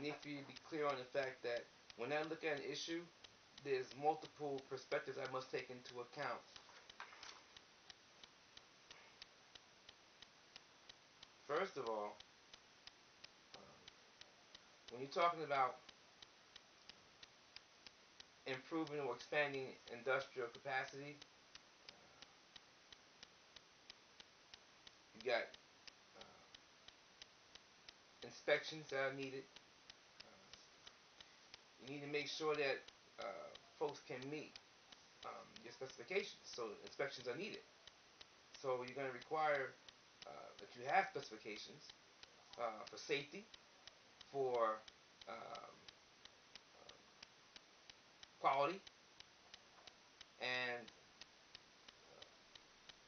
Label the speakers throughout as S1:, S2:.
S1: need for you to be clear on the fact that when I look at an issue, there's multiple perspectives I must take into account. First of all, when you're talking about improving or expanding industrial capacity, you got inspections that are needed. You need to make sure that folks can meet your specifications, so inspections are needed. So you're going to require that you have specifications for safety, for quality, and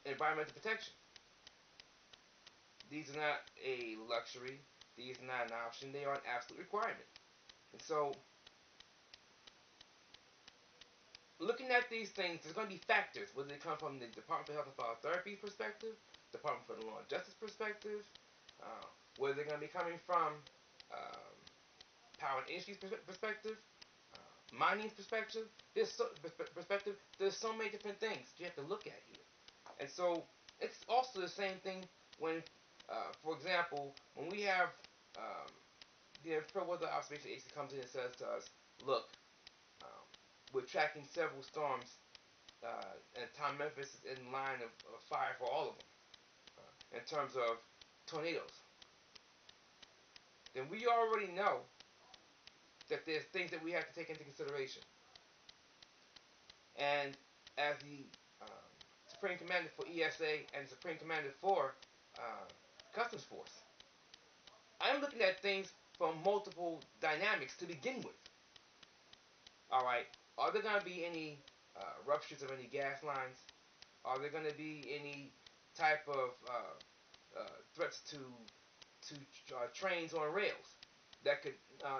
S1: environmental protection. These are not a luxury. These are not an option. They are an absolute requirement. And so, looking at these things, there's going to be factors, whether they come from the Department for Health and Phytotherapy perspective, Department for the Law and Justice perspective, whether they're going to be coming from power and industry perspective, mining perspective. There's so many different things you have to look at here. And so it's also the same thing when, for example, when we have the Imperial Weather Observation Agency comes in and says to us, look, we're tracking several storms, and Tom Memphis is in line of fire for all of them in terms of tornadoes. Then we already know that there's things that we have to take into consideration. And as the Supreme Commander for ESA and Supreme Commander for Customs Force, I'm looking at things from multiple dynamics to begin with. Alright, are there going to be any ruptures of any gas lines? Are there going to be any type of threats to trains on rails that could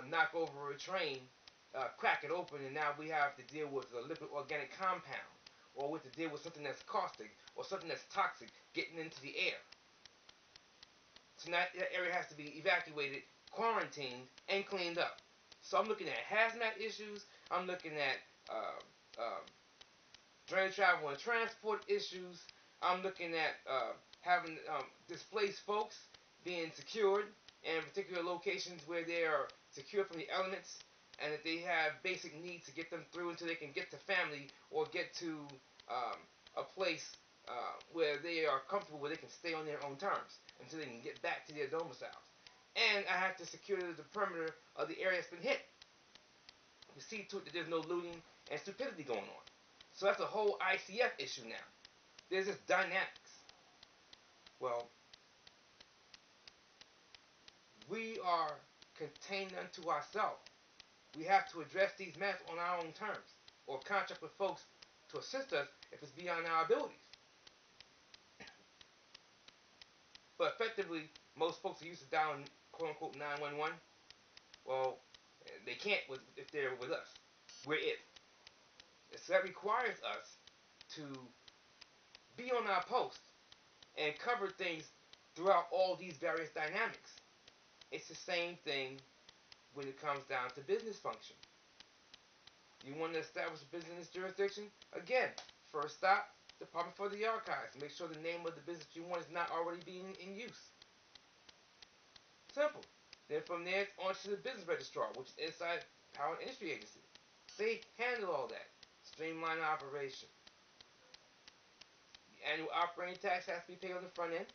S1: knock over a train, crack it open, and now we have to deal with a liquid organic compound, or we have to deal with something that's caustic or something that's toxic getting into the air? So now that area has to be evacuated, quarantined, and cleaned up. So I'm looking at hazmat issues. I'm looking at train travel and transport issues. I'm looking at having displaced folks being secured in particular locations where they are secure from the elements, and that they have basic needs to get them through until they can get to family or get to a place where they are comfortable, where they can stay on their own terms until they can get back to their domiciles. And I have to secure the perimeter of the area that's been hit. You see to it that there's no looting and stupidity going on. So that's a whole ICF issue now. There's just dynamics. Well, we are contained unto ourselves. We have to address these matters on our own terms, or contract with folks to assist us if it's beyond our abilities. But effectively, most folks are used to dialing quote-unquote 911. Well, they can't if they're with us. We're it. So that requires us to be on our post and cover things throughout all these various dynamics. It's the same thing when it comes down to business function. You want to establish a business in this jurisdiction? Again, first stop, Department for the Archives. Make sure the name of the business you want is not already being in use. Simple. Then from there, it's on to the business registrar, which is inside Power and Industry Agency. They handle all that. Streamline operation. The annual operating tax has to be paid on the front end.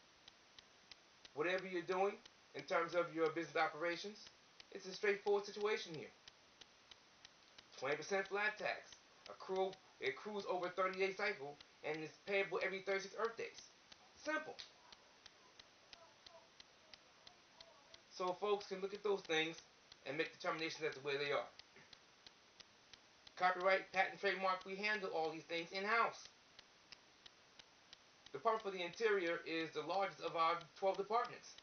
S1: Whatever you're doing in terms of your business operations, it's a straightforward situation here. 20% flat tax. It accrues over a 30-day cycle and is payable every 36 Earth days. Simple. So folks can look at those things and make determinations as to where they are. Copyright, patent, trademark, we handle all these things in-house. The Department for the Interior is the largest of our 12 departments.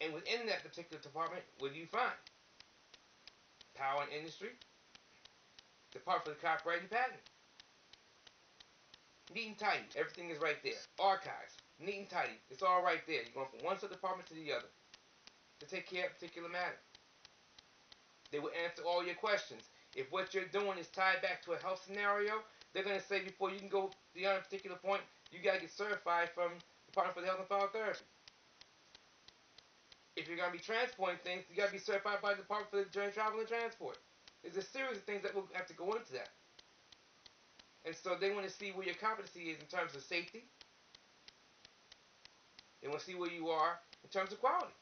S1: And within that particular department, what do you find? Power and Industry, Department for the Copyright and Patent. Neat and tidy, everything is right there. Archives, neat and tidy, it's all right there. You're going from one sub-department to the other to take care of a particular matter. They will answer all your questions. If what you're doing is tied back to a health scenario, they're going to say before you can go beyond a particular point, you got to get certified from the Department for the Health and Physical Therapy. If you're going to be transporting things, you got to be certified by the Department for the Journey, Travel, and Transport. There's a series of things that will have to go into that. And so they want to see where your competency is in terms of safety. They want to see where you are in terms of quality.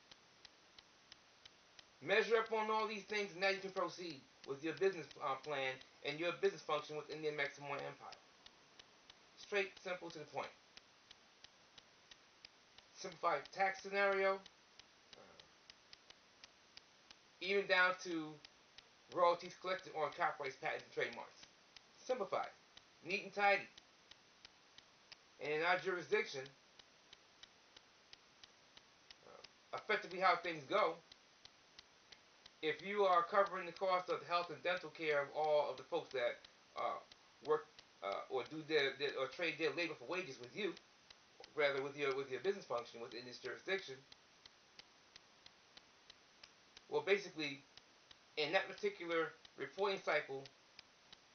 S1: Measure up on all these things, and now you can proceed with your business plan and your business function within the Amexem-Moor-Empire. Straight, simple, to the point. Simplified tax scenario, even down to royalties collected on copyrights, patents, and trademarks. Simplified, neat and tidy. And in our jurisdiction, effectively how things go, if you are covering the cost of the health and dental care of all of the folks that work or do or trade their labor for wages with you, rather with your business function within this jurisdiction, well, basically, in that particular reporting cycle,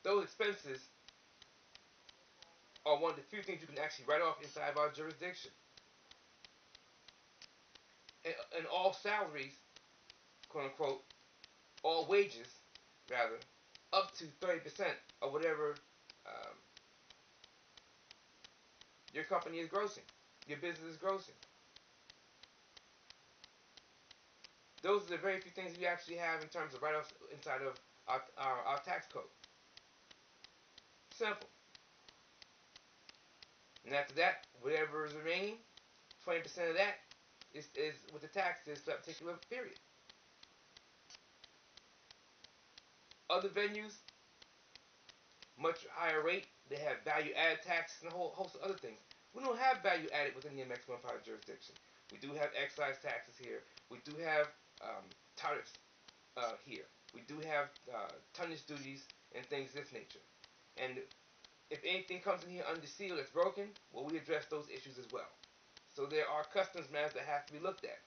S1: those expenses are one of the few things you can actually write off inside of our jurisdiction. And all salaries, quote unquote, all wages, rather, up to 30% of whatever your company is grossing, your business is grossing. Those are the very few things we actually have in terms of write-offs inside of our tax code. Simple. And after that, whatever is remaining, 20% of that is what the tax is for that particular period. Other venues, much higher rate. They have value-added taxes and a whole host of other things. We don't have value-added within the Amexem-Empire jurisdiction. We do have excise taxes here. We do have tariffs here. We do have tonnage duties and things of this nature. And if anything comes in here under seal that's broken, well, we address those issues as well. So there are customs matters that have to be looked at.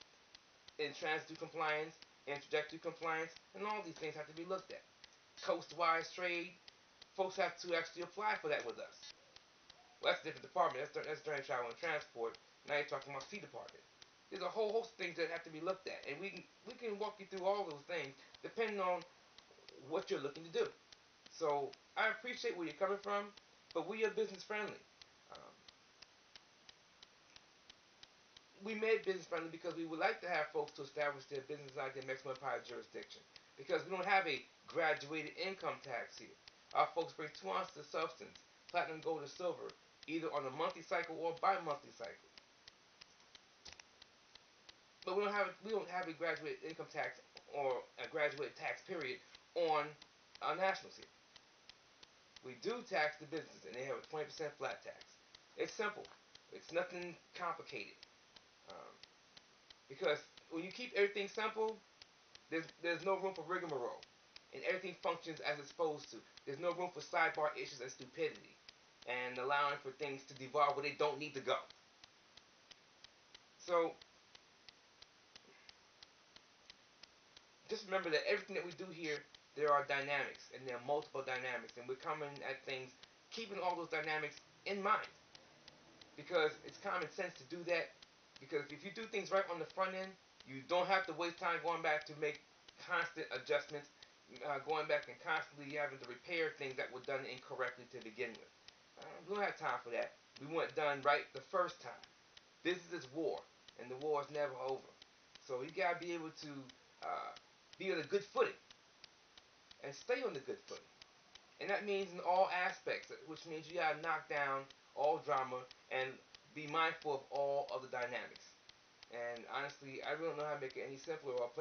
S1: In-transit compliance, introductory compliance, and all these things have to be looked at. Coast-wise trade, folks have to actually apply for that with us. Well, that's a different department. That's Journey, Travel, and Transport. Now you're talking about Sea Department. There's a whole host of things that have to be looked at, and we can walk you through all those things depending on what you're looking to do. So I appreciate where you're coming from, but we are business friendly. We made business friendly because we would like to have folks to establish their business like the Amexem-Empire jurisdiction, because we don't have a graduated income tax here. Our folks bring 2 ounces of substance, platinum, gold, or silver, either on a monthly cycle or bi-monthly cycle. But we don't have a graduated income tax or a graduated tax period on our nationals here. We do tax the business, and they have a 20% flat tax. It's simple. It's nothing complicated. Because when you keep everything simple, there's no room for rigmarole, and everything functions as it's supposed to. There's no room for sidebar issues and stupidity, and allowing for things to devolve where they don't need to go. So just remember that everything that we do here, there are dynamics, and there are multiple dynamics, and we're coming at things keeping all those dynamics in mind, because it's common sense to do that. Because if you do things right on the front end, you don't have to waste time going back to make constant adjustments, going back and constantly having to repair things that were done incorrectly to begin with. We don't have time for that. We want it done right the first time. Business is war, and the war is never over. So you gotta be able to be on a good footing and stay on the good footing. And that means in all aspects, which means you gotta knock down all drama and be mindful of all of the dynamics. And honestly, I really don't know how to make it any simpler or